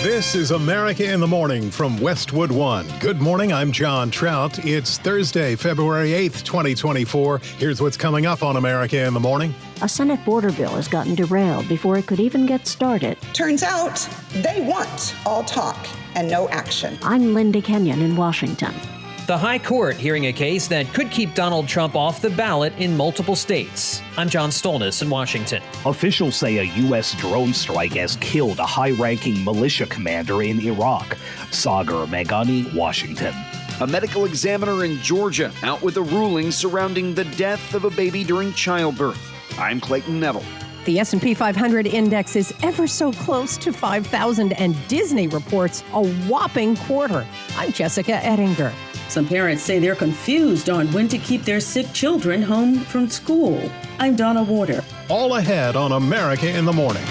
This is America in the Morning from Westwood One. Good morning, I'm John Trout. It's Thursday, February 8th, 2024. Here's what's coming up on America in the Morning. A Senate border bill has gotten derailed before it could even get started. Turns out they want all talk and no action. I'm Linda Kenyon in Washington. The High Court hearing a case that could keep Donald Trump off the ballot in multiple states. I'm John Stolnis in Washington. Officials say a U.S. drone strike has killed a high-ranking militia commander in Iraq. Sagar Meghani, Washington. A medical examiner in Georgia out with a ruling surrounding the death of a baby during childbirth. I'm Clayton Neville. The S&P 500 index is ever so close to 5,000, and Disney reports a whopping quarter. I'm Jessica Ettinger. Some parents say they're confused on when to keep their sick children home from school. I'm Donna Warder. All ahead on America in the Morning.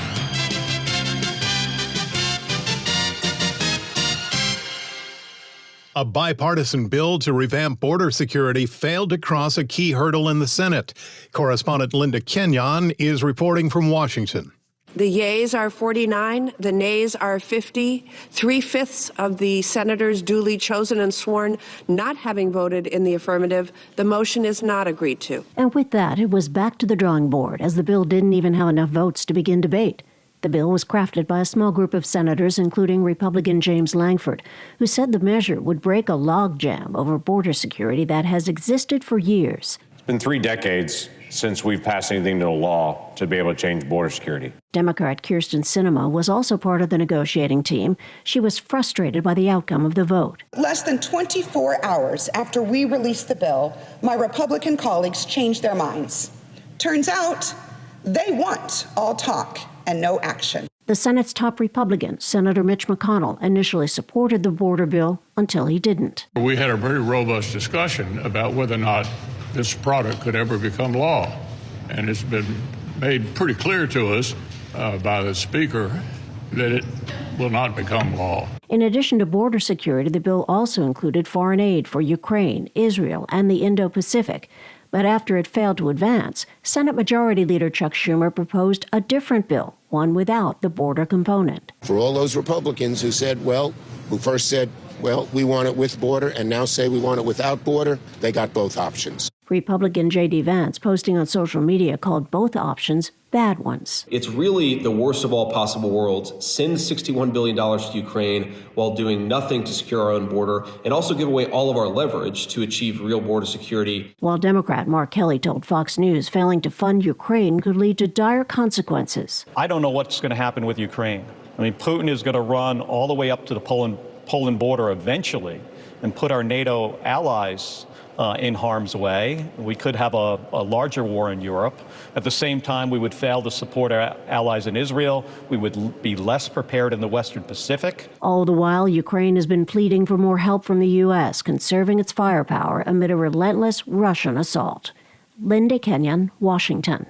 A bipartisan bill to revamp border security failed to cross a key hurdle in the Senate. Correspondent Linda Kenyon is reporting from Washington. The yeas are 49, the nays are 50. 3/5 of the senators duly chosen and sworn not having voted in the affirmative. The motion is not agreed to. And with that, it was back to the drawing board, as the bill didn't even have enough votes to begin debate. The bill was crafted by a small group of senators, including Republican James Lankford, who said the measure would break a logjam over border security that has existed for years. It's been 3 decades since we've passed anything to a law to be able to change border security. Democrat Kyrsten Sinema was also part of the negotiating team. She was frustrated by the outcome of the vote. Less than 24 hours after we released the bill, my Republican colleagues changed their minds. Turns out they want all talk and no action. The Senate's top Republican, Senator Mitch McConnell, initially supported the border bill until he didn't. We had a very robust discussion about whether or not this product could ever become law. And it's been made pretty clear to us by the Speaker that it will not become law. In addition to border security, the bill also included foreign aid for Ukraine, Israel, and the Indo-Pacific. But after it failed to advance, Senate Majority Leader Chuck Schumer proposed a different bill, one without the border component. For all those Republicans who first said, we want it with border, and now say we want it without border, they got both options. Republican J.D. Vance, posting on social media, called both options bad ones. It's really the worst of all possible worlds. Send $61 billion to Ukraine while doing nothing to secure our own border, and also give away all of our leverage to achieve real border security. While Democrat Mark Kelly told Fox News failing to fund Ukraine could lead to dire consequences. I don't know what's going to happen with Ukraine. I mean, Putin is going to run all the way up to the Poland border eventually and put our NATO allies in harm's way. We could have a larger war in Europe. At the same time, we would fail to support our allies in Israel. We would be less prepared in the Western Pacific. All the while, Ukraine has been pleading for more help from the U.S., conserving its firepower amid a relentless Russian assault. Linda Kenyon, Washington.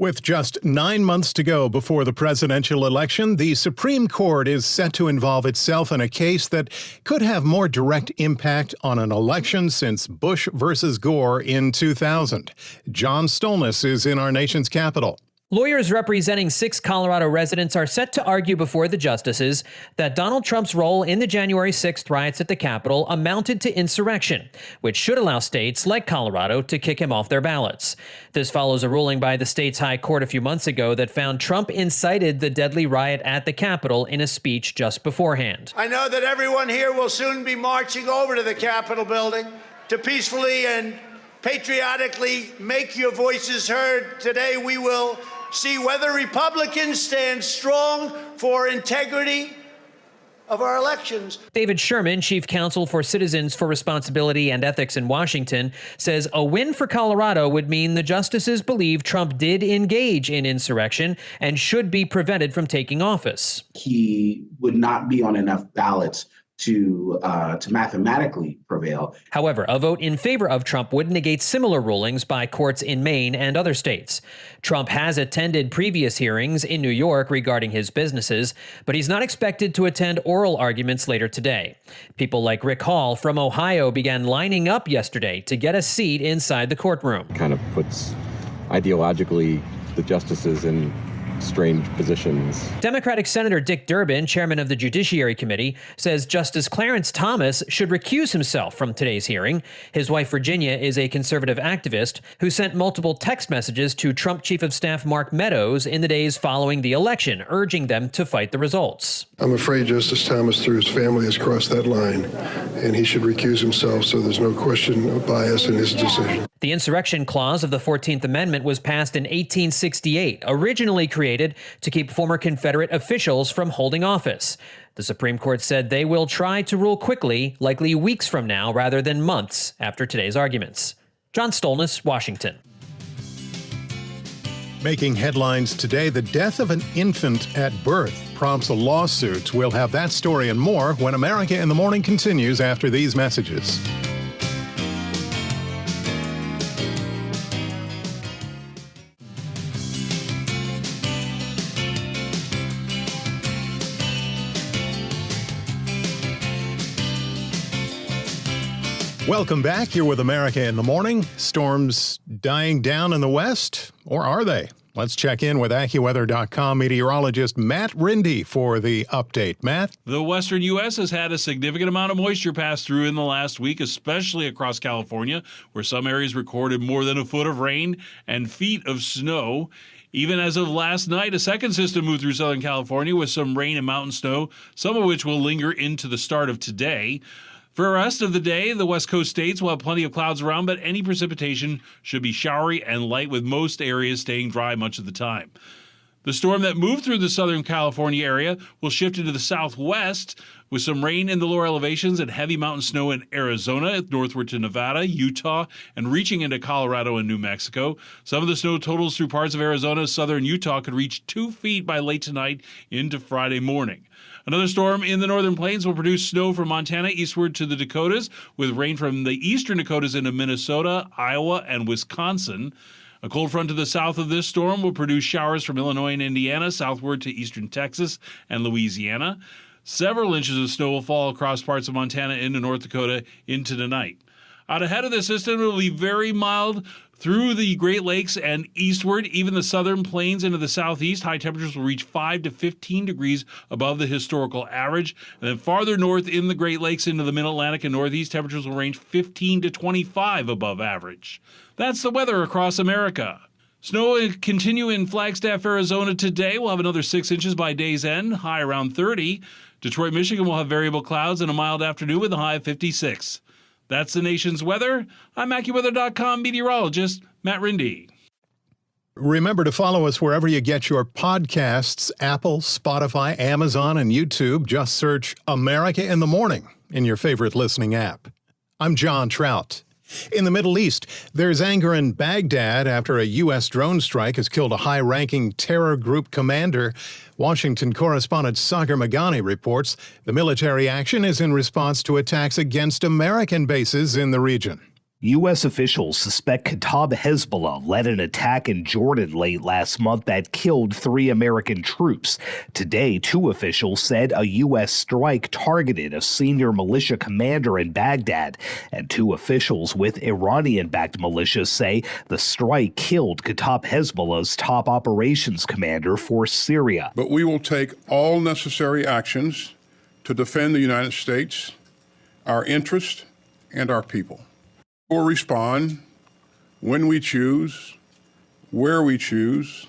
With just 9 months to go before the presidential election, the Supreme Court is set to involve itself in a case that could have more direct impact on an election since Bush versus Gore in 2000. John Stolnis is in our nation's capital. Lawyers representing 6 Colorado residents are set to argue before the justices that Donald Trump's role in the January 6th riots at the Capitol amounted to insurrection, which should allow states like Colorado to kick him off their ballots. This follows a ruling by the state's high court a few months ago that found Trump incited the deadly riot at the Capitol in a speech just beforehand. I know that everyone here will soon be marching over to the Capitol building to peacefully and patriotically make your voices heard. Today we will see whether Republicans stand strong for integrity of our elections. David Sherman, chief counsel for Citizens for Responsibility and Ethics in Washington, says a win for Colorado would mean the justices believe Trump did engage in insurrection and should be prevented from taking office. He would not be on enough ballots to mathematically prevail. However, a vote in favor of Trump would negate similar rulings by courts in Maine and other states. Trump has attended previous hearings in New York regarding his businesses, but he's not expected to attend oral arguments later today. People like Rick Hall from Ohio began lining up yesterday to get a seat inside the courtroom. Kind of puts ideologically the justices in strange positions. Democratic Senator Dick Durbin, chairman of the Judiciary Committee, says Justice Clarence Thomas should recuse himself from today's hearing. His wife, Virginia, is a conservative activist who sent multiple text messages to Trump Chief of Staff Mark Meadows in the days following the election, urging them to fight the results. I'm afraid Justice Thomas, through his family, has crossed that line, and he should recuse himself so there's no question of bias in his decision. The insurrection clause of the 14th Amendment was passed in 1868, originally created to keep former Confederate officials from holding office. The Supreme Court said they will try to rule quickly, likely weeks from now rather than months after today's arguments. John Stolnis, Washington. Making headlines today, the death of an infant at birth prompts a lawsuit. We'll have that story and more when America in the Morning continues after these messages. Welcome back. You're with America in the Morning. Storms dying down in the west, or are they? Let's check in with AccuWeather.com meteorologist Matt Rindy for the update. Matt? The western U.S. has had a significant amount of moisture pass through in the last week, especially across California, where some areas recorded more than a foot of rain and feet of snow. Even as of last night, a second system moved through Southern California with some rain and mountain snow, some of which will linger into the start of today. For the rest of the day, the West Coast states will have plenty of clouds around, but any precipitation should be showery and light, with most areas staying dry much of the time. The storm that moved through the Southern California area will shift into the southwest, with some rain in the lower elevations and heavy mountain snow in Arizona, northward to Nevada, Utah, and reaching into Colorado and New Mexico. Some of the snow totals through parts of Arizona, southern Utah could reach 2 feet by late tonight into Friday morning. Another storm in the northern plains will produce snow from Montana eastward to the Dakotas, with rain from the eastern Dakotas into Minnesota, Iowa, and Wisconsin. A cold front to the south of this storm will produce showers from Illinois and Indiana, southward to eastern Texas and Louisiana. Several inches of snow will fall across parts of Montana into North Dakota into the night. Out ahead of the system, it will be very mild through the Great Lakes and eastward, even the southern plains into the southeast. High temperatures will reach 5 to 15 degrees above the historical average. And then farther north in the Great Lakes into the mid-Atlantic and northeast, temperatures will range 15 to 25 above average. That's the weather across America. Snow will continue in Flagstaff, Arizona today. We'll have another 6 inches by day's end, high around 30. Detroit, Michigan will have variable clouds and a mild afternoon with a high of 56. That's the nation's weather. I'm AccuWeather.com meteorologist Matt Rindy. Remember to follow us wherever you get your podcasts, Apple, Spotify, Amazon, and YouTube. Just search America in the Morning in your favorite listening app. I'm John Trout. In the Middle East, there's anger in Baghdad after a U.S. drone strike has killed a high-ranking terror group commander. Washington correspondent Sagar Meghani reports the military action is in response to attacks against American bases in the region. U.S. officials suspect Kataib Hezbollah led an attack in Jordan late last month that killed 3 American troops. Today, 2 officials said a U.S. strike targeted a senior militia commander in Baghdad, and 2 officials with Iranian-backed militias say the strike killed Kataib Hezbollah's top operations commander for Syria. But we will take all necessary actions to defend the United States, our interests, and our people. We'll respond when we choose, where we choose,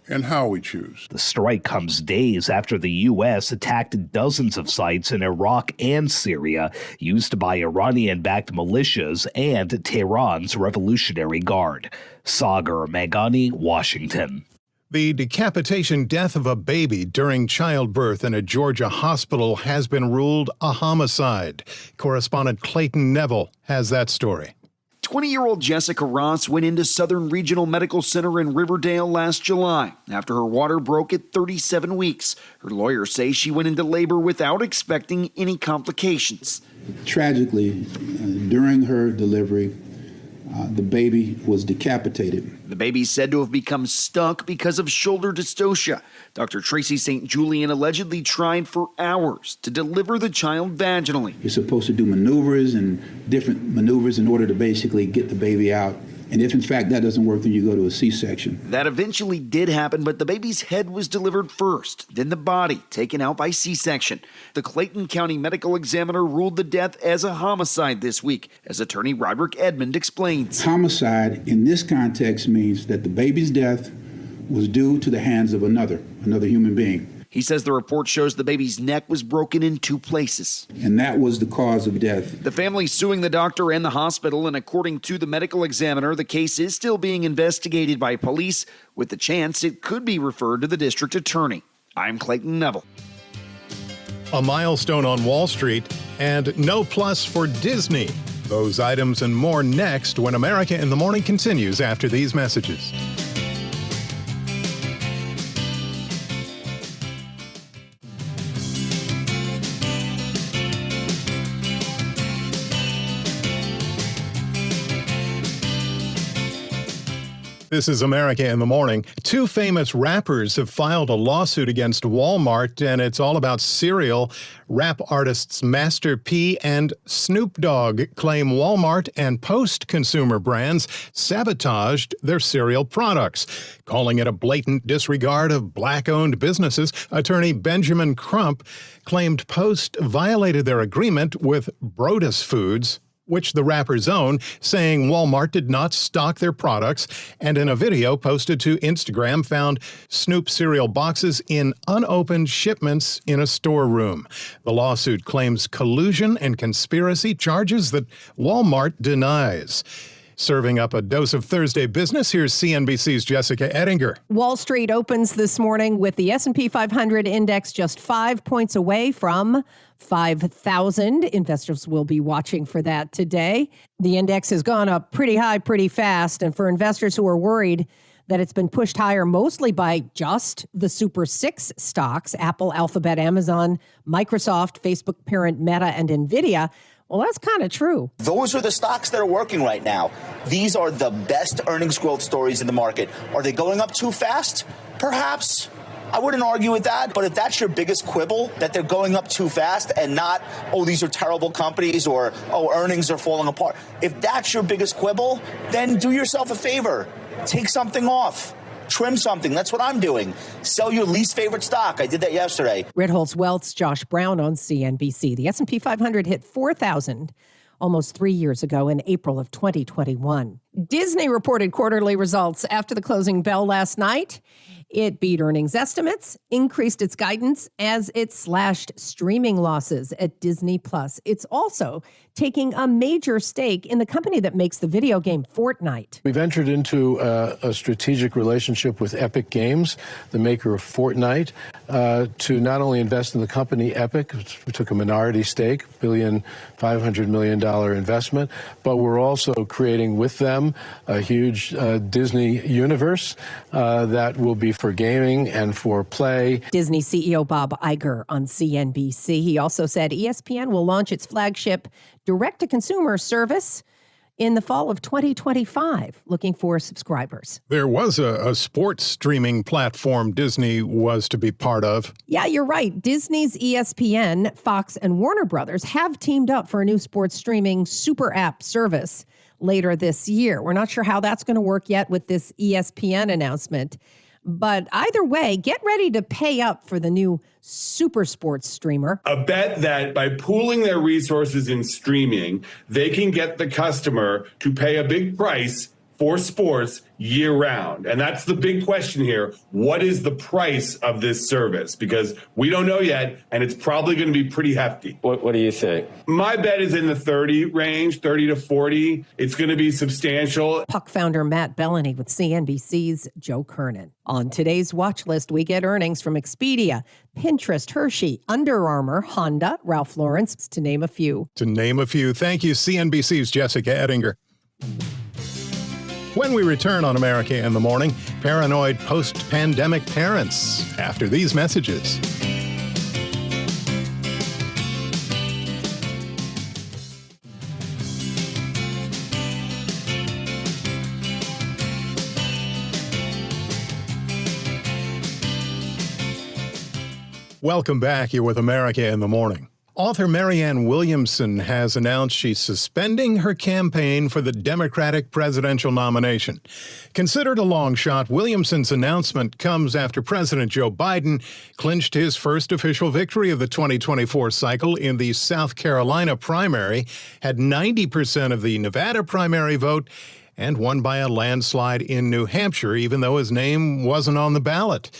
and how we choose. The strike comes days after the U.S. attacked dozens of sites in Iraq and Syria used by Iranian-backed militias and Tehran's Revolutionary Guard. Sagar Meghani, Washington. The decapitation death of a baby during childbirth in a Georgia hospital has been ruled a homicide. Correspondent Clayton Neville has that story. 20-year-old Jessica Ross went into Southern Regional Medical Center in Riverdale last July after her water broke at 37 weeks. Her lawyers say she went into labor without expecting any complications. Tragically, during her delivery, the baby was decapitated. The baby is said to have become stuck because of shoulder dystocia. Dr. Tracy St. Julian allegedly tried for hours to deliver the child vaginally. You're supposed to do maneuvers and different maneuvers in order to basically get the baby out And if, in fact, that doesn't work, then you go to a C-section. That eventually did happen, but the baby's head was delivered first, then the body taken out by C-section. The Clayton County Medical Examiner ruled the death as a homicide this week, as attorney Roderick Edmond explains. Homicide in this context means that the baby's death was due to the hands of another human being. He says the report shows the baby's neck was broken in 2 places. And that was the cause of death. The family suing the doctor and the hospital, and according to the medical examiner, the case is still being investigated by police, with the chance it could be referred to the district attorney. I'm Clayton Neville. A milestone on Wall Street and no plus for Disney. Those items and more next when America in the Morning continues after these messages. This is America in the Morning. 2 famous rappers have filed a lawsuit against Walmart, and it's all about cereal. Rap artists Master P and Snoop Dogg claim Walmart and post-consumer brands sabotaged their cereal products. Calling it a blatant disregard of black-owned businesses, attorney Benjamin Crump claimed Post violated their agreement with Brodus Foods, which the rappers own, saying Walmart did not stock their products, and in a video posted to Instagram found Snoop cereal boxes in unopened shipments in a storeroom. The lawsuit claims collusion and conspiracy, charges that Walmart denies. Serving up a dose of Thursday business, here's CNBC's Jessica Ettinger. Wall Street opens this morning with the S&P 500 index just 5 points away from 5,000. Investors will be watching for that today. The index has gone up pretty high, pretty fast. And for investors who are worried that it's been pushed higher mostly by just the Super 6 stocks, Apple, Alphabet, Amazon, Microsoft, Facebook parent Meta, and NVIDIA, well, that's kind of true. Those are the stocks that are working right now. These are the best earnings growth stories in the market. Are they going up too fast? Perhaps. I wouldn't argue with that. But if that's your biggest quibble, that they're going up too fast and not, oh, these are terrible companies or, oh, earnings are falling apart. If that's your biggest quibble, then do yourself a favor. Take something off. Trim something. That's what I'm doing. Sell your least favorite stock. I did that yesterday. Ritholtz Wealth's Josh Brown on CNBC. The S&P 500 hit 4,000 almost 3 years ago in April of 2021. Disney reported quarterly results after the closing bell last night. It beat earnings estimates, increased its guidance as it slashed streaming losses at Disney+. It's also taking a major stake in the company that makes the video game Fortnite. We've entered into a strategic relationship with Epic Games, the maker of Fortnite, to not only invest in the company Epic, we took a minority stake, $1.5 billion investment, but we're also creating with them a huge Disney universe that will be for gaming and for play. Disney CEO Bob Iger on CNBC. He also said ESPN will launch its flagship direct-to-consumer service in the fall of 2025, looking for subscribers. There was a sports streaming platform Disney was to be part of. Yeah, you're right. Disney's ESPN, Fox, and Warner Brothers have teamed up for a new sports streaming super app service later this year. We're not sure how that's going to work yet with this ESPN announcement. But either way, get ready to pay up for the new super sports streamer. A bet that by pooling their resources in streaming, they can get the customer to pay a big price for sports year round. And that's the big question here. What is the price of this service? Because we don't know yet, and it's probably going to be pretty hefty. What do you think? My bet is in the 30 range, 30 to 40. It's going to be substantial. Puck founder Matt Bellany with CNBC's Joe Kernan. On today's watch list, we get earnings from Expedia, Pinterest, Hershey, Under Armour, Honda, Ralph Lauren, to name a few. Thank you, CNBC's Jessica Ettinger. When we return on America in the Morning, paranoid post-pandemic parents after these messages. Welcome back. You're with America in the Morning. Author Marianne Williamson has announced she's suspending her campaign for the Democratic presidential nomination. Considered a long shot, Williamson's announcement comes after President Joe Biden clinched his first official victory of the 2024 cycle in the South Carolina primary, had 90% of the Nevada primary vote, and won by a landslide in New Hampshire, even though his name wasn't on the ballot.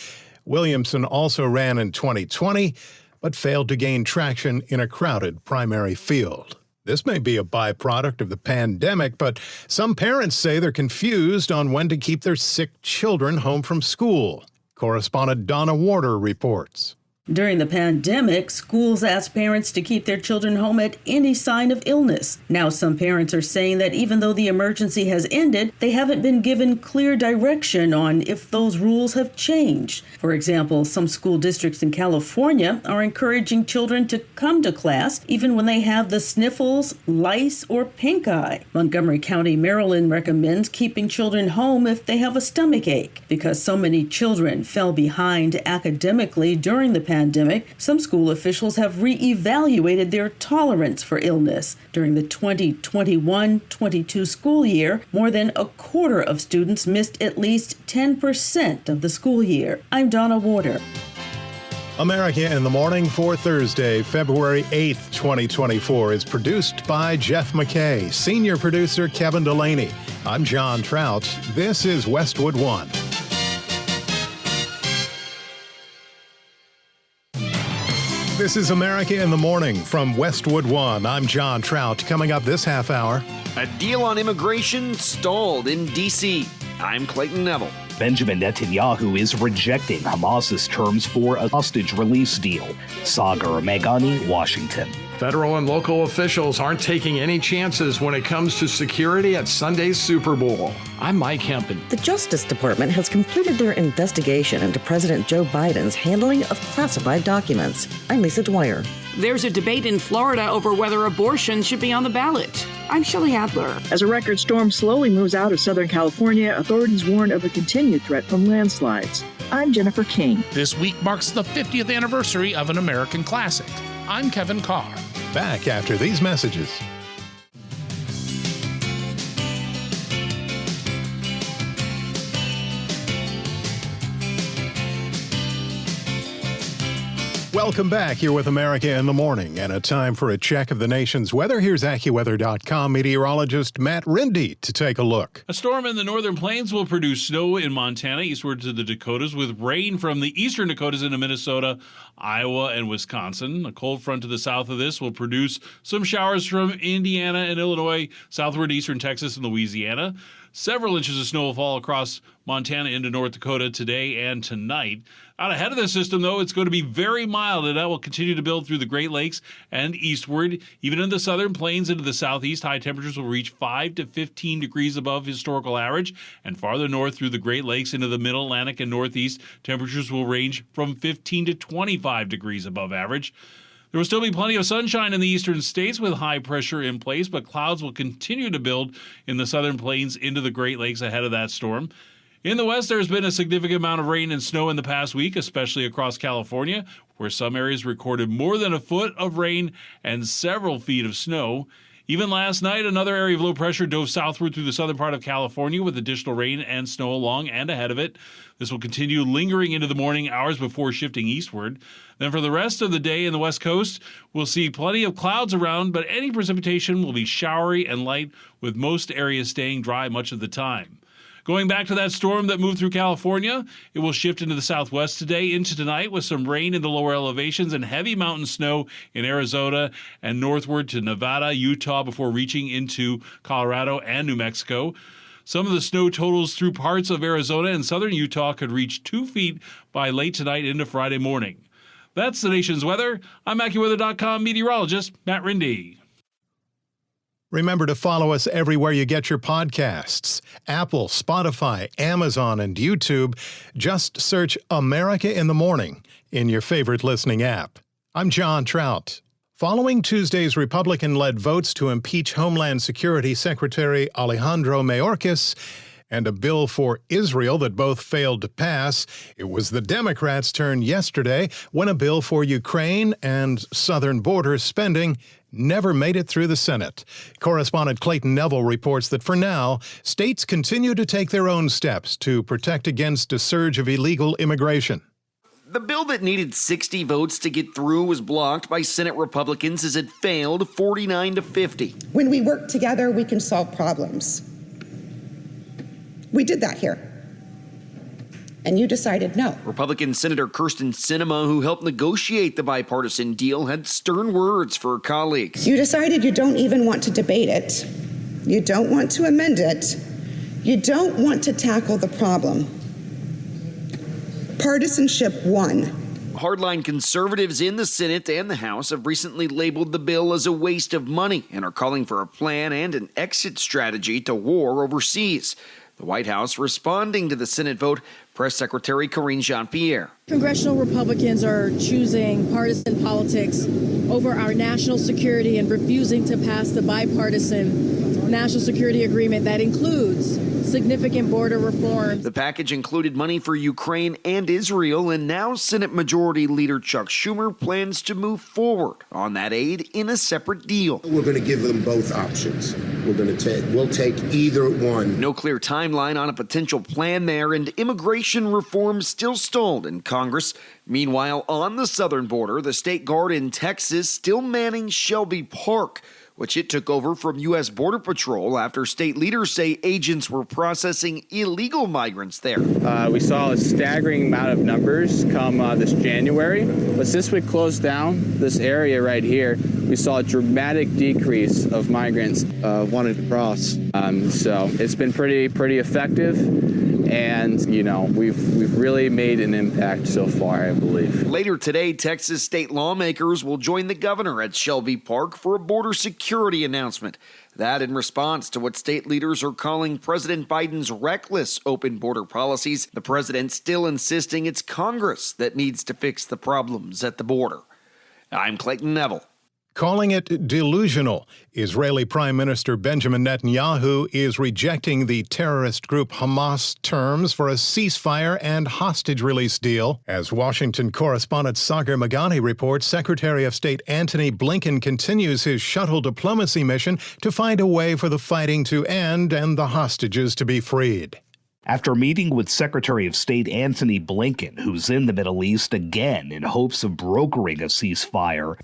Williamson also ran in 2020, but failed to gain traction in a crowded primary field. This may be a byproduct of the pandemic, but some parents say they're confused on when to keep their sick children home from school. Correspondent Donna Warder reports. During the pandemic, schools asked parents to keep their children home at any sign of illness. Now some parents are saying that even though the emergency has ended, they haven't been given clear direction on if those rules have changed. For example, some school districts in California are encouraging children to come to class even when they have the sniffles, lice, or pink eye. Montgomery County, Maryland recommends keeping children home if they have a stomach ache. Because so many children fell behind academically during the pandemic, some school officials have re-evaluated their tolerance for illness. During the 2021-22 school year, more than a quarter of students missed at least 10% of the school year. I'm Donna Warder. America in the Morning for Thursday, February 8th, 2024 is produced by Jeff McKay, senior producer Kevin Delaney. I'm John Trout. This is Westwood One. This is America in the Morning from Westwood One. I'm John Trout. Coming up this half hour. A deal on immigration stalled in D.C. I'm Clayton Neville. Benjamin Netanyahu is rejecting Hamas's terms for a hostage release deal. Sagar Meghani, Washington. Federal and local officials aren't taking any chances when it comes to security at Sunday's Super Bowl. I'm Mike Hempen. The Justice Department has completed their investigation into President Joe Biden's handling of classified documents. I'm Lisa Dwyer. There's a debate in Florida over whether abortion should be on the ballot. I'm Shelley Adler. As a record storm slowly moves out of Southern California, authorities warn of a continued threat from landslides. I'm Jennifer King. This week marks the 50th anniversary of an American classic. I'm Kevin Carr. Back after these messages. Welcome back here with America in the Morning, and a time for a check of the nation's weather. Here's AccuWeather.com meteorologist Matt Rindy to take a look. A storm in the northern plains will produce snow in Montana eastward to the Dakotas, with rain from the eastern Dakotas into Minnesota, Iowa, and Wisconsin. A cold front to the south of this will produce some showers from Indiana and Illinois, southward eastern Texas and Louisiana. Several inches of snow will fall across Montana into North Dakota today and tonight. Out ahead of the system, though, it's going to be very mild, and that will continue to build through the Great Lakes and eastward. Even in the southern plains into the southeast, high temperatures will reach 5 to 15 degrees above historical average. And farther north through the Great Lakes into the middle Atlantic and northeast, temperatures will range from 15 to 25 degrees above average. There will still be plenty of sunshine in the eastern states with high pressure in place, but clouds will continue to build in the southern plains into the Great Lakes ahead of that storm. In the west, there's been a significant amount of rain and snow in the past week, especially across California, where some areas recorded more than a foot of rain and several feet of snow. Even last night, another area of low pressure dove southward through the southern part of California with additional rain and snow along and ahead of it. This will continue lingering into the morning hours before shifting eastward. Then for the rest of the day in the west coast, we'll see plenty of clouds around, but any precipitation will be showery and light, with most areas staying dry much of the time. Going back to that storm that moved through California, it will shift into the southwest today into tonight with some rain in the lower elevations and heavy mountain snow in Arizona and northward to Nevada, Utah before reaching into Colorado and New Mexico. Some of the snow totals through parts of Arizona and southern Utah could reach 2 feet by late tonight into Friday morning. That's the nation's weather. I'm AccuWeather.com meteorologist Matt Rindy. Remember to follow us everywhere you get your podcasts. Apple, Spotify, Amazon, and YouTube. Just search America in the Morning in your favorite listening app. I'm John Trout. Following Tuesday's Republican-led votes to impeach Homeland Security Secretary Alejandro Mayorkas and a bill for Israel that both failed to pass. It was the Democrats' turn yesterday when a bill for Ukraine and southern border spending never made it through the Senate. Correspondent Clayton Neville reports that for now, states continue to take their own steps to protect against a surge of illegal immigration. The bill that needed 60 votes to get through was blocked by Senate Republicans as it failed 49-50. When we work together, we can solve problems. We did that here. And you decided no. Republican Senator Kirsten Sinema, who helped negotiate the bipartisan deal, had stern words for her colleagues. You decided you don't even want to debate it. You don't want to amend it. You don't want to tackle the problem. Partisanship won. Hardline conservatives in the Senate and the House have recently labeled the bill as a waste of money and are calling for a plan and an exit strategy to war overseas. The White House responding to the Senate vote, Press Secretary Karine Jean-Pierre. Congressional Republicans are choosing partisan politics over our national security and refusing to pass the bipartisan national security agreement that includes significant border reform. The package included money for Ukraine and Israel, and now Senate Majority Leader Chuck Schumer plans to move forward on that aid in a separate deal. We're going to give them both options. We'll take either one. No clear timeline on a potential plan there, and immigration reform still stalled in Congress. Meanwhile, on the southern border, the State Guard in Texas still manning Shelby Park, which it took over from U.S. Border Patrol after state leaders say agents were processing illegal migrants there. We saw a staggering amount of numbers come this January, but since we closed down this area right here, we saw a dramatic decrease of migrants wanting to cross. So it's been pretty effective. And, we've really made an impact so far, I believe. Later today, Texas state lawmakers will join the governor at Shelby Park for a border security announcement. That in response to what state leaders are calling President Biden's reckless open border policies. The president still insisting it's Congress that needs to fix the problems at the border. I'm Clayton Neville. Calling it delusional, Israeli Prime Minister Benjamin Netanyahu is rejecting the terrorist group Hamas terms for a ceasefire and hostage release deal. As Washington correspondent Sagar Meghani reports, Secretary of State Antony Blinken continues his shuttle diplomacy mission to find a way for the fighting to end and the hostages to be freed. After meeting with Secretary of State Antony Blinken, who's in the Middle East again in hopes of brokering a ceasefire,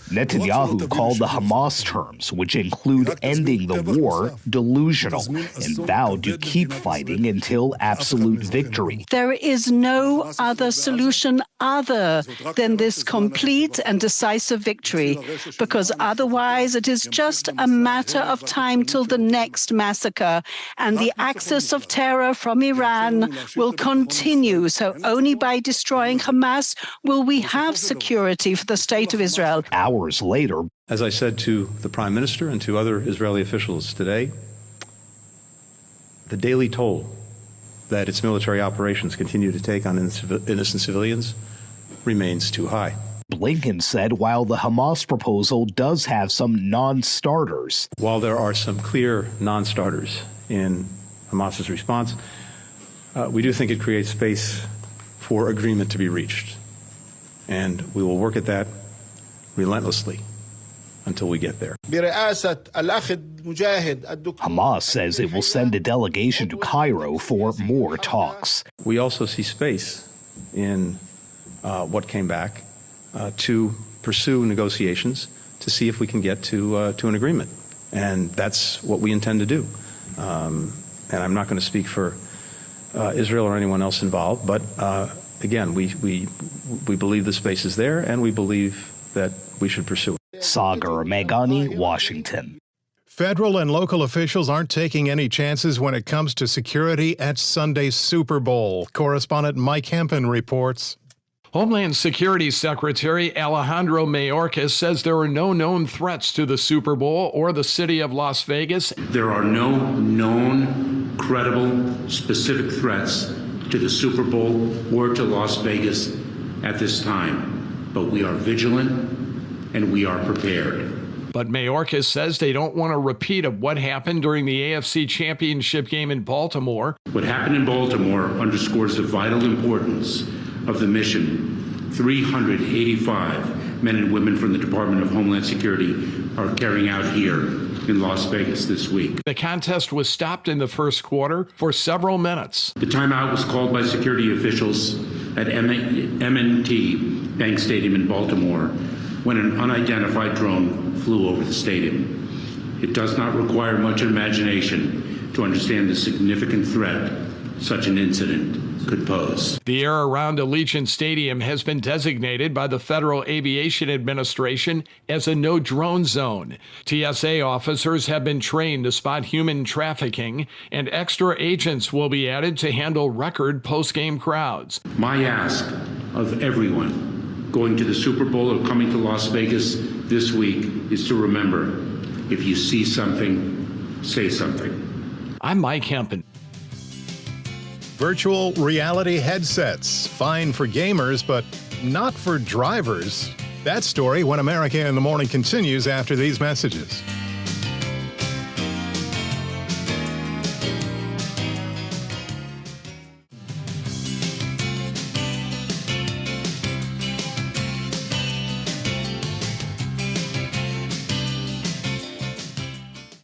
Netanyahu called the Hamas terms, which include ending the war, delusional, and vowed to keep fighting until absolute victory. There is no other solution other than this complete and decisive victory, because otherwise it is just a matter of time till the next massacre, and the axis of terror from Iran will continue. So only by destroying Hamas will we have security for the state of Israel. Hours later, as I said to the Prime Minister and to other Israeli officials today, the daily toll that its military operations continue to take on innocent civilians remains too high. Blinken said while the Hamas proposal does have some non-starters. While there are some clear non-starters in Hamas's response, we do think it creates space for agreement to be reached. And we will work at that relentlessly until we get there. Hamas says it will send a delegation to Cairo for more talks. We also see space in what came back to pursue negotiations to see if we can get to an agreement. And that's what we intend to do. And I'm not going to speak for Israel or anyone else involved, but again, we believe the space is there, and we believe that we should pursue it. Sagar Meghani, Washington. Federal and local officials aren't taking any chances when it comes to security at Sunday's Super Bowl. Correspondent Mike Hempen reports. Homeland Security Secretary Alejandro Mayorkas says there are no known threats to the Super Bowl or the city of Las Vegas. There are no known, credible, specific threats to the Super Bowl or to Las Vegas at this time. But we are vigilant and we are prepared. But Mayorkas says they don't want a repeat of what happened during the AFC Championship game in Baltimore. What happened in Baltimore underscores the vital importance of the mission 385 men and women from the Department of Homeland Security are carrying out here in Las Vegas this week. The contest was stopped in the first quarter for several minutes. The timeout was called by security officials at M&T Bank Stadium in Baltimore when an unidentified drone flew over the stadium. It does not require much imagination to understand the significant threat such an incident could pose. The air around Allegiant Stadium has been designated by the Federal Aviation Administration as a no-drone zone. TSA officers have been trained to spot human trafficking, and extra agents will be added to handle record post-game crowds. My ask of everyone going to the Super Bowl or coming to Las Vegas this week is to remember, if you see something, say something. I'm Mike Hempen. Virtual reality headsets, fine for gamers, but not for drivers. That story, When America in the Morning, continues after these messages.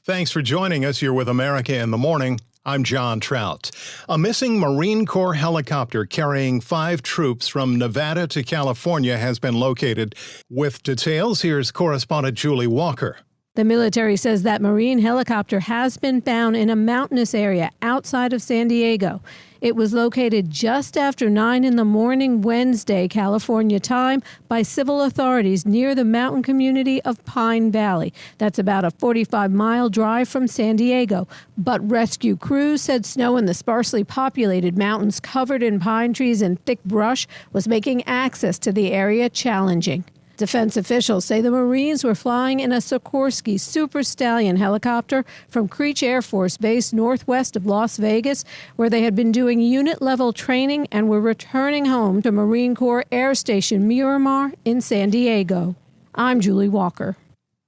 Thanks for joining us. You're with America in the Morning. I'm John Trout. A missing Marine Corps helicopter carrying 5 troops from Nevada to California has been located. With details, here's correspondent Julie Walker. The military says that Marine helicopter has been found in a mountainous area outside of San Diego. It was located just after 9 in the morning Wednesday, California time, by civil authorities near the mountain community of Pine Valley. That's about a 45-mile drive from San Diego. But rescue crews said snow in the sparsely populated mountains covered in pine trees and thick brush was making access to the area challenging. Defense officials say the Marines were flying in a Sikorsky Super Stallion helicopter from Creech Air Force Base northwest of Las Vegas, where they had been doing unit-level training and were returning home to Marine Corps Air Station Miramar in San Diego. I'm Julie Walker.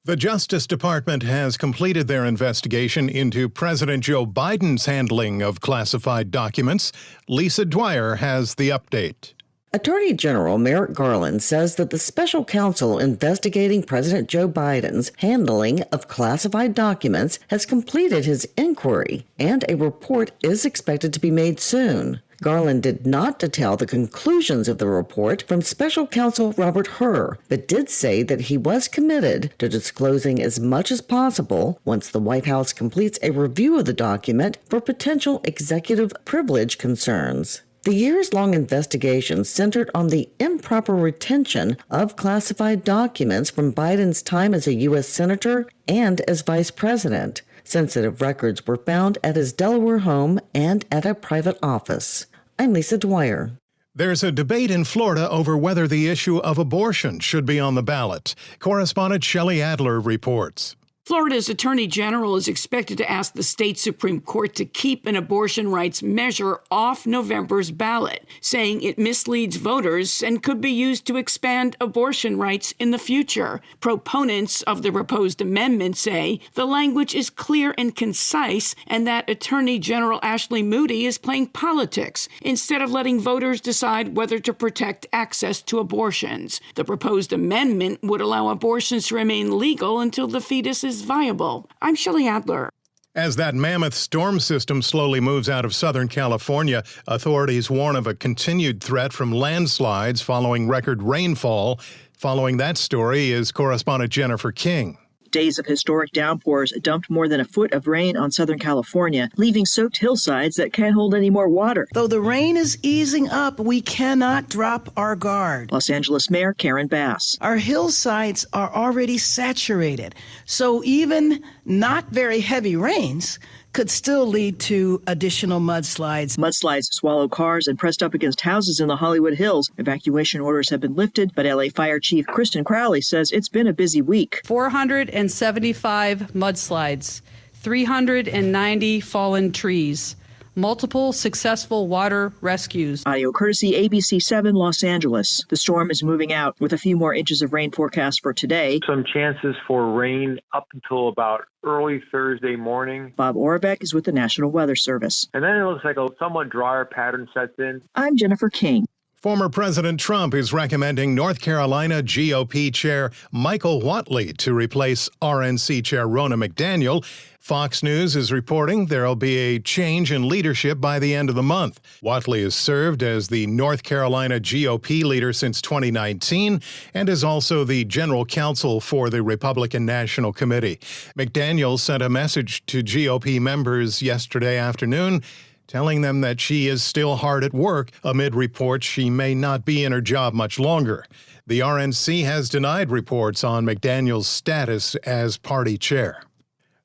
The Justice Department has completed their investigation into President Joe Biden's handling of classified documents. Lisa Dwyer has the update. Attorney General Merrick Garland says that the special counsel investigating President Joe Biden's handling of classified documents has completed his inquiry, and a report is expected to be made soon. Garland did not detail the conclusions of the report from special counsel Robert Hur, but did say that he was committed to disclosing as much as possible once the White House completes a review of the document for potential executive privilege concerns. The years-long investigation centered on the improper retention of classified documents from Biden's time as a U.S. Senator and as Vice President. Sensitive records were found at his Delaware home and at a private office. I'm Lisa Dwyer. There's a debate in Florida over whether the issue of abortion should be on the ballot. Correspondent Shelley Adler reports. Florida's Attorney General is expected to ask the state Supreme Court to keep an abortion rights measure off November's ballot, saying it misleads voters and could be used to expand abortion rights in the future. Proponents of the proposed amendment say the language is clear and concise and that Attorney General Ashley Moody is playing politics instead of letting voters decide whether to protect access to abortions. The proposed amendment would allow abortions to remain legal until the fetus is viable. I'm Shelley Adler. As that mammoth storm system slowly moves out of Southern California, authorities warn of a continued threat from landslides following record rainfall. Following that story is correspondent Jennifer King. Days of historic downpours dumped more than a foot of rain on Southern California, leaving soaked hillsides that can't hold any more water. Though the rain is easing up, we cannot drop our guard. Los Angeles Mayor Karen Bass. Our hillsides are already saturated, so even not very heavy rains could still lead to additional mudslides. Mudslides swallow cars and pressed up against houses in the Hollywood Hills. Evacuation orders have been lifted, but LA Fire Chief Kristen Crowley says it's been a busy week. 475 mudslides, 390 fallen trees, multiple successful water rescues. Audio courtesy ABC 7 Los Angeles. The storm is moving out with a few more inches of rain forecast for today. Some chances for rain up until about early Thursday morning. Bob Orbeck is with the National Weather Service. And then it looks like a somewhat drier pattern sets in. I'm Jennifer King. Former President Trump is recommending North Carolina GOP Chair Michael Whatley to replace RNC Chair Ronna McDaniel. Fox News is reporting there'll be a change in leadership by the end of the month. Whatley has served as the North Carolina GOP leader since 2019 and is also the general counsel for the Republican National Committee. McDaniel sent a message to GOP members yesterday afternoon telling them that she is still hard at work amid reports she may not be in her job much longer. The RNC has denied reports on McDaniel's status as party chair.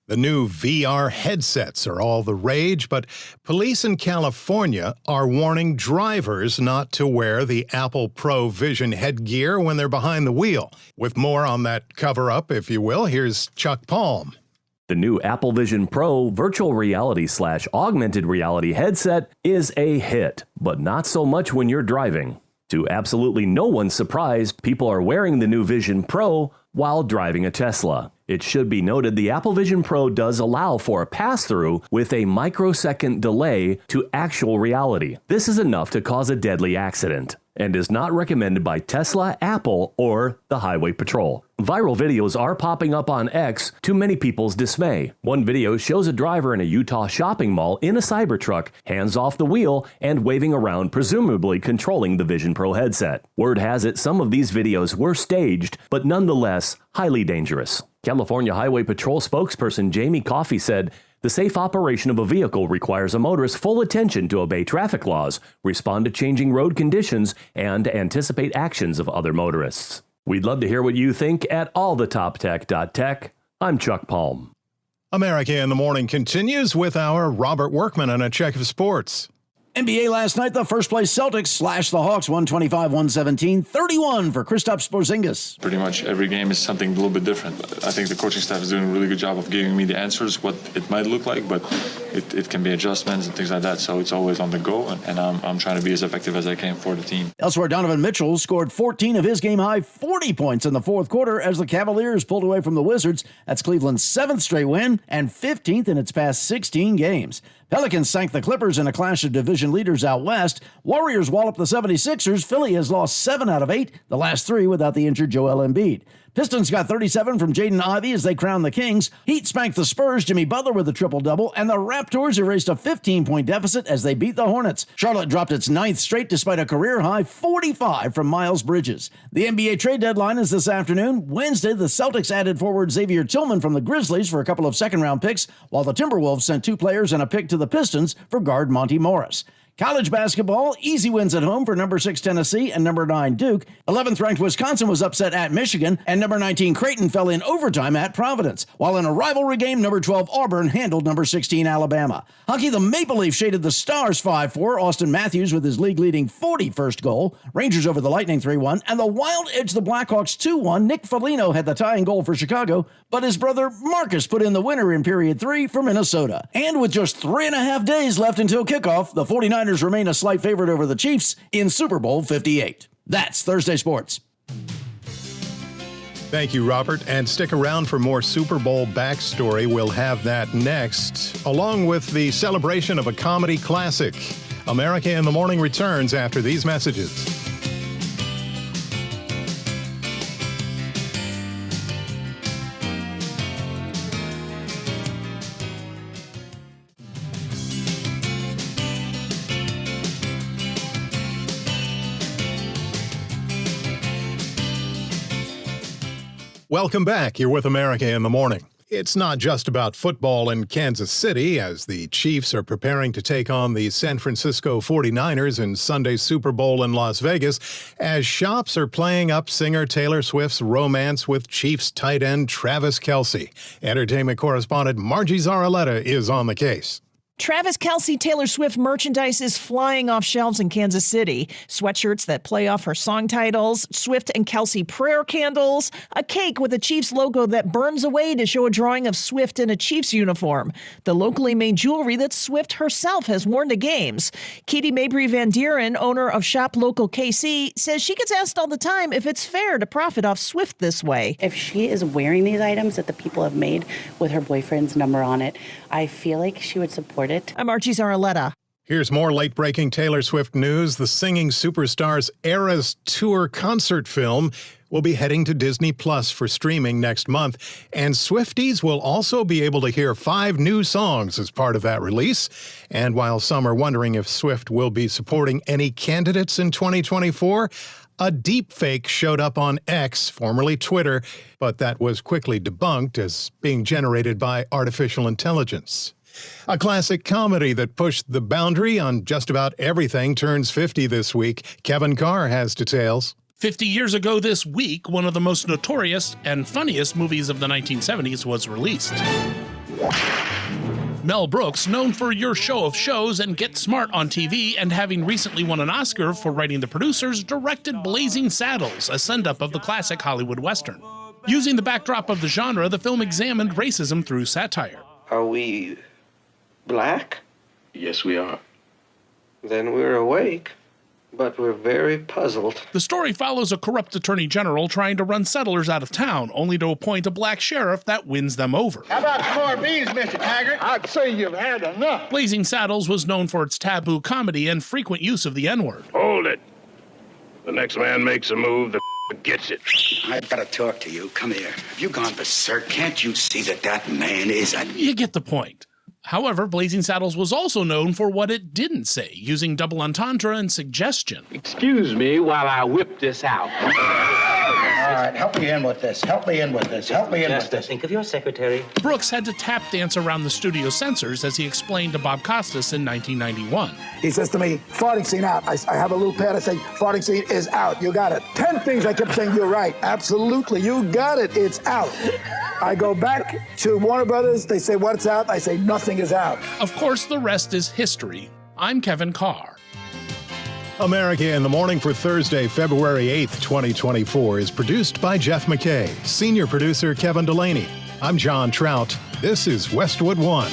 The new VR headsets are all the rage, but police in California are warning drivers not to wear the Apple Pro Vision headgear when they're behind the wheel. With more on that cover-up, if you will, here's Chuck Palm. The new Apple Vision Pro virtual reality/augmented reality headset is a hit, but not so much when you're driving. To absolutely no one's surprise, people are wearing the new Vision Pro while driving a Tesla. It should be noted the Apple Vision Pro does allow for a pass-through with a microsecond delay to actual reality. This is enough to cause a deadly accident and is not recommended by Tesla, Apple, or the Highway Patrol. Viral videos are popping up on X to many people's dismay. One video shows a driver in a Utah shopping mall in a Cybertruck, hands off the wheel and waving around, presumably controlling the Vision Pro headset. Word has it some of these videos were staged, but nonetheless highly dangerous. California Highway Patrol spokesperson Jamie Coffey said, "The safe operation of a vehicle requires a motorist full attention to obey traffic laws, respond to changing road conditions, and anticipate actions of other motorists." We'd love to hear what you think at allthetoptech.tech. I'm Chuck Palm. America in the Morning continues with our Robert Workman and a check of sports. NBA last night, the first-place Celtics slashed the Hawks 125-117, 31 for Kristaps Porzingis. Pretty much every game is something a little bit different. I think the coaching staff is doing a really good job of giving me the answers, what it might look like, but it can be adjustments and things like that, so it's always on the go, and I'm trying to be as effective as I can for the team. Elsewhere, Donovan Mitchell scored 14 of his game-high 40 points in the fourth quarter as the Cavaliers pulled away from the Wizards. That's Cleveland's 7th straight win and 15th in its past 16 games. Pelicans sank the Clippers in a clash of division leaders out west. Warriors walloped the 76ers. Philly has lost 7 out of 8, the last 3 without the injured Joel Embiid. Pistons got 37 from Jaden Ivey as they crowned the Kings. Heat spanked the Spurs, Jimmy Butler with a triple-double, and the Raptors erased a 15-point deficit as they beat the Hornets. Charlotte dropped its 9th straight despite a career-high 45 from Miles Bridges. The NBA trade deadline is this afternoon. Wednesday, the Celtics added forward Xavier Tillman from the Grizzlies for a couple of second-round picks, while the Timberwolves sent 2 players and a pick to the Pistons for guard Monty Morris. College basketball, easy wins at home for number 6 Tennessee and number 9 Duke. 11th ranked Wisconsin was upset at Michigan, and number 19 Creighton fell in overtime at Providence. While in a rivalry game, number 12 Auburn handled number 16 Alabama. Hockey, the Maple Leafs shaded the Stars 5-4. Austin Matthews with his league-leading 41st goal. Rangers over the Lightning 3-1, and the Wild edged the Blackhawks 2-1. Nick Foligno had the tying goal for Chicago, but his brother Marcus put in the winner in period 3 for Minnesota. And with just 3.5 days left until kickoff, the 49ers remain a slight favorite over the Chiefs in Super Bowl 58. That's Thursday Sports. Thank you, Robert. And stick around for more Super Bowl backstory. We'll have that next, along with the celebration of a comedy classic. America in the Morning returns after these messages. Welcome back. You're with America in the Morning. It's not just about football in Kansas City as the Chiefs are preparing to take on the San Francisco 49ers in Sunday's Super Bowl in Las Vegas, as shops are playing up singer Taylor Swift's romance with Chiefs tight end Travis Kelce. Entertainment correspondent Margie Zaraletta is on the case. Travis Kelce Taylor Swift merchandise is flying off shelves in Kansas City. Sweatshirts that play off her song titles, Swift and Kelce prayer candles, a cake with a Chiefs logo that burns away to show a drawing of Swift in a Chiefs uniform, the locally made jewelry that Swift herself has worn to games. Katie Mabry Van Dieren, owner of Shop Local KC, says she gets asked all the time if it's fair to profit off Swift this way. If she is wearing these items that the people have made with her boyfriend's number on it, I feel like she would support it. I'm Archie Zaraletta. Here's more late-breaking Taylor Swift news. The singing superstar's Eras Tour concert film will be heading to Disney Plus for streaming next month, and Swifties will also be able to hear 5 new songs as part of that release. And while some are wondering if Swift will be supporting any candidates in 2024, a deepfake showed up on X, formerly Twitter, but that was quickly debunked as being generated by artificial intelligence. A classic comedy that pushed the boundary on just about everything turns 50 this week. Kevin Carr has details. 50 years ago this week, one of the most notorious and funniest movies of the 1970s was released. Mel Brooks, known for Your Show of Shows and Get Smart on TV, and having recently won an Oscar for writing The Producers, directed Blazing Saddles, a send-up of the classic Hollywood Western. Using the backdrop of the genre, the film examined racism through satire. Are we black? Yes, we are. Then we're awake, but we're very puzzled. The story follows a corrupt attorney general trying to run settlers out of town, only to appoint a black sheriff that wins them over. How about some more beans, Mr. Taggart? I'd say you've had enough. Blazing Saddles was known for its taboo comedy and frequent use of the N-word. Hold it. The next man makes a move, the gets it. I've got to talk to you. Come here. Have you gone berserk? Can't you see that man is a... You get the point. However, Blazing Saddles was also known for what it didn't say, using double entendre and suggestion. Excuse me while I whip this out. All right, help me in with this. Help me in with this. Help me in with this. Think of your secretary. Brooks had to tap dance around the studio censors as he explained to Bob Costas in 1991. He says to me, farting scene out. I have a little pad. I say, farting scene is out. You got it. 10 things I kept saying, you're right. Absolutely. You got it. It's out. I go back to Warner Brothers. They say, what's out? I say, nothing is out. Of course, the rest is history. I'm Kevin Carr. America in the Morning for Thursday, February 8th, 2024 is produced by Jeff McKay, senior producer Kevin Delaney. I'm John Trout. This is Westwood One.